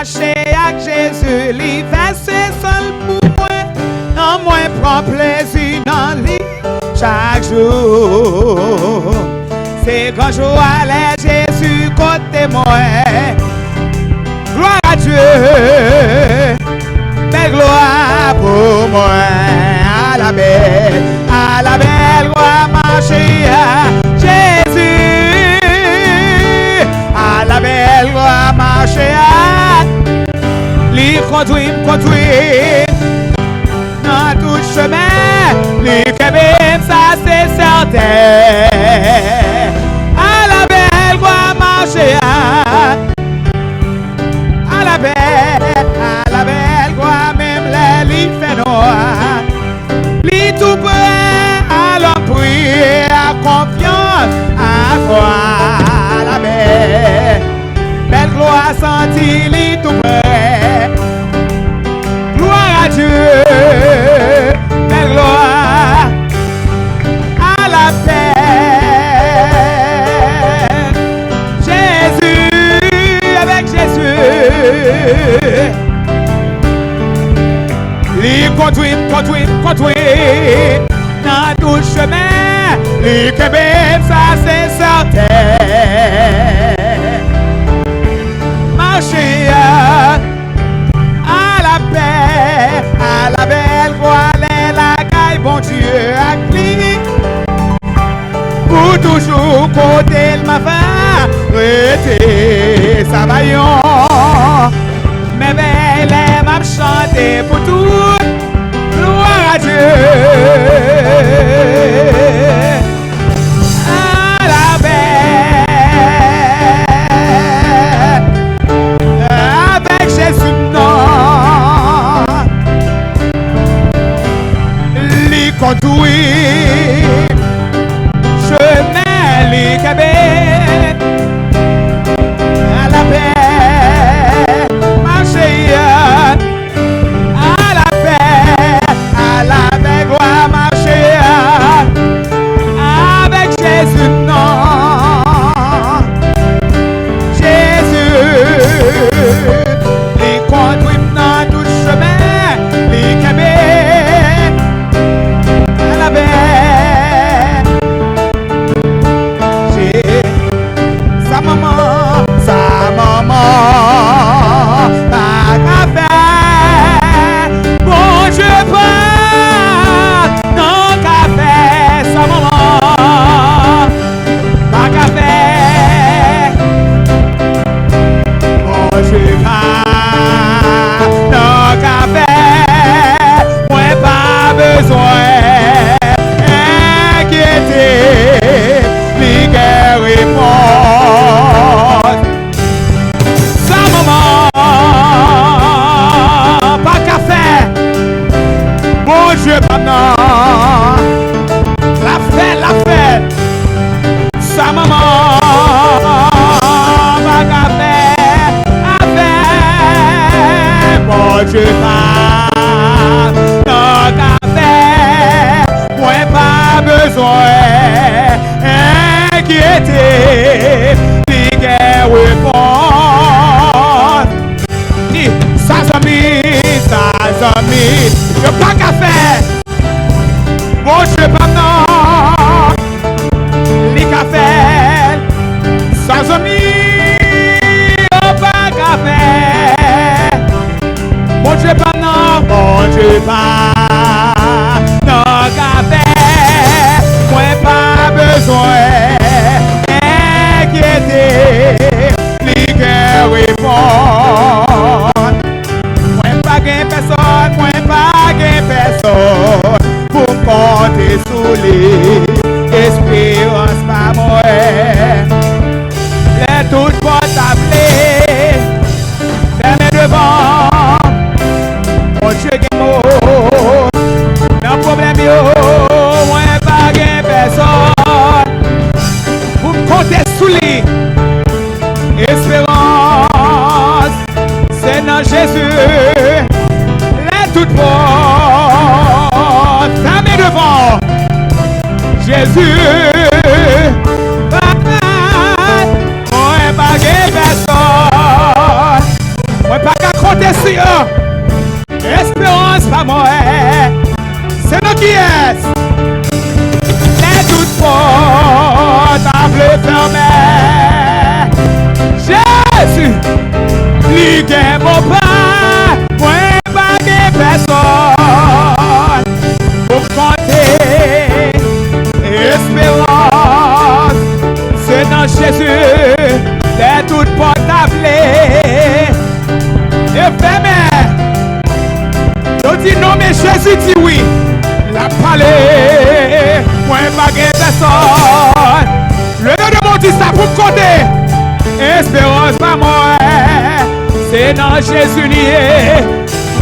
marcher avec Jésus, lui fait ses seul pour moi. Non, moi, prends plaisir dans lui chaque jour. C'est quand je vois les Jésus côté moi. Gloire à Dieu, belle gloire pour moi. À la belle gloire marcher à Jésus. À la belle gloire marcher à lui conduire dans tout chemin. Lui fait même ça c'est certain. À la belle gloire marcher à la belle gloire même les lui fait noir. Lui tout prêt à l'homme prier à confiance à croire. À la belle gloire sentir lui tout prêt. Gloire à Dieu, belle gloire à la paix. Jésus, avec Jésus. Lui conduit dans tout chemin. Lui que même ça c'est certain. Marcher à la paix, à la belle voie, la caille, bon Dieu, à lui. Pour toujours côté ma femme, rester sa vaillant. Mais belle m'a chanté pour tout. Gloire à Dieu. À la belle, avec Jésus, non. Lui conduit, chemin, lui cabine. À la paix, marcher. À la paix, gloire marcher. Avec Jésus, non. Jésus, lui conduit dans tout chemin. Lui cabine. À la paix. Sa maman, pas qu'à faire, bon Dieu pas, non qu'à faire, sa maman, pas qu'à faire, bon Dieu pas, non qu'à faire, moi pas besoin, inquiéter, les guerres répondent. Dieu pendant la fête, sa maman va faire avec bon Dieu pas faire, moi pas besoin inquiéter, les guerres répondent. Ni sa zami, je pas qu'à faire. Bon, je pas non. Les cafés, sans amis, pas qu'à faire. Bon, je pas non. Bon, je pas non qu'à faire. Moi pas besoin inquiéter. Les cœurs répondent. Moi pas gain personne. Pour compter sous l'espérance pas moi. Les toutes portes appelées, fermées devant. Mon Dieu qui mot, non problème yo, moi pas gain personne. Pour compter sous l'espérance, c'est dans Jésus. Les toutes portes fermées devant Jésus. Moi pas personne. Moi pas Alléluia. Espérance pas moi. C'est nous qui est. Les toutes portables fermées. Jésus, lui qui est mon père, moi pas de personne. Pour compter, espérance, c'est dans Jésus, les toutes portables. Et fermées. Je dis non, mais Jésus dit oui. La parler, moi pas de personne. Le nom de mon Dieu, ça pour me compter. Espérance pas moi, c'est dans Jésus lié.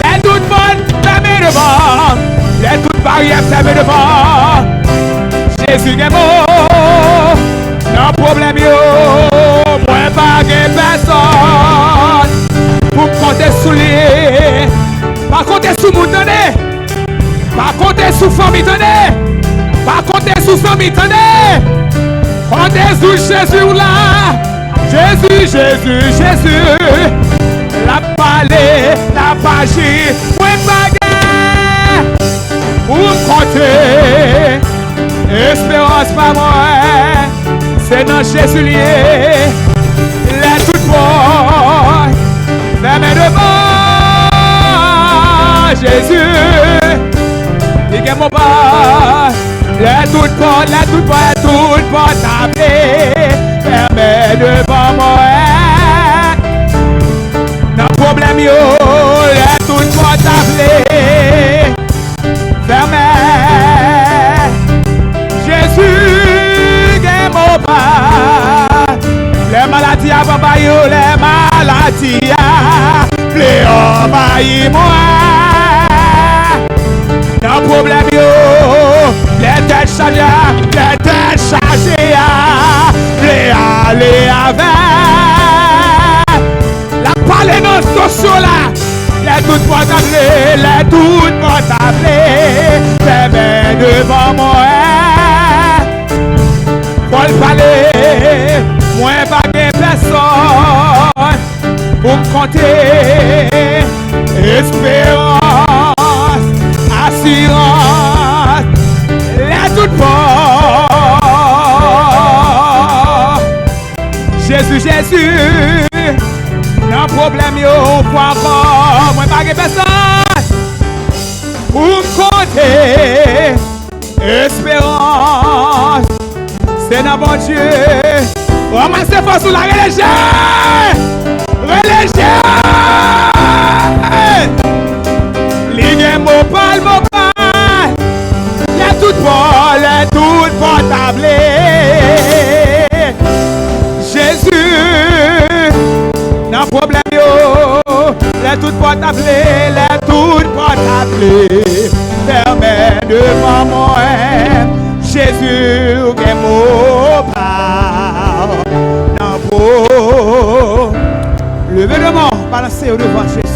Les toutes bonnes fermées devant, les toutes barrières fermées devant. Jésus est mort, non problème yo. Moi pas de personne pour me compter sous lui. Pas compter sous mon donné. Pas compter sous famille donné. Pas compter sous famille donné. Comptez sous Jésus là. Jésus, Jésus, Jésus. La palais, la magie. Moi baguette. Pour me compter. Espérance pas moi. C'est dans Jésus lié. Les toutes portes fermées devant. Jésus, il est mon pas, les toutes portes tablées, fermées devant moi. Non problème yo, les toutes portes tablées, fermées. Jésus, il est mon pas, les maladies à papa yo, les maladies à les envahir moi. Non problème yo, les têtes chargées, les aller avec. La parler dans ce show là, les toutes portables, fermées devant moi. Pour le parler, moi pas de personne pour me compter. Espérance, assurance, les toutes portes. Jésus, Jésus, non problème yo, on peut encore, moi pas de personne pour me compter. Espérance, c'est dans mon Dieu. Ramassez force sur la religion. Religion. Ligne mobile. Les toutes portables. Jésus, non problème yo. Les toutes portables, fermées devant moi. Jésus, est mobile. Non pour lever le mort, balancer au devant Jésus.